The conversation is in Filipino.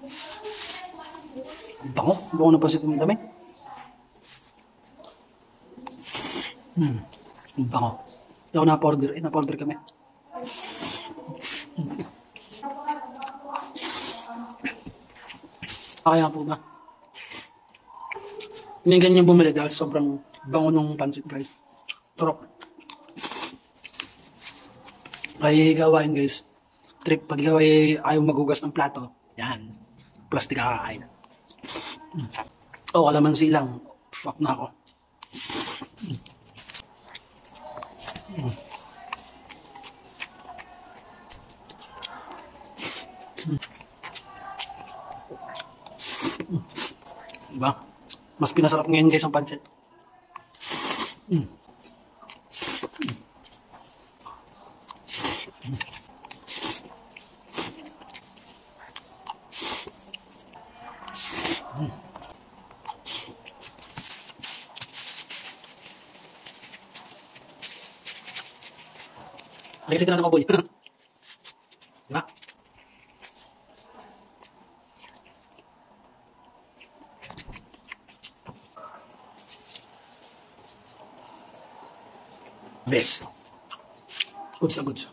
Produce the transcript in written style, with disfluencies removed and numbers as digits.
Ang bango. Ang bango na pansit ng dami. Ang bango. Hindi ako na-order. Na-order kami. Kaya po ba? Hindi ganyan bumili dahil sobrang bango ng pansit, guys. Turok. Ay gawain, guys. Trip, pag ikaw ay ayaw magugas ng plato, yan. Plastic kakain. O, kalamansi lang. Fuck na ako. Diba? Mas pinasarap ngayon, guys, ang pansit. Kasi ka na ng kaboy. Diba? Best. Goods na goods.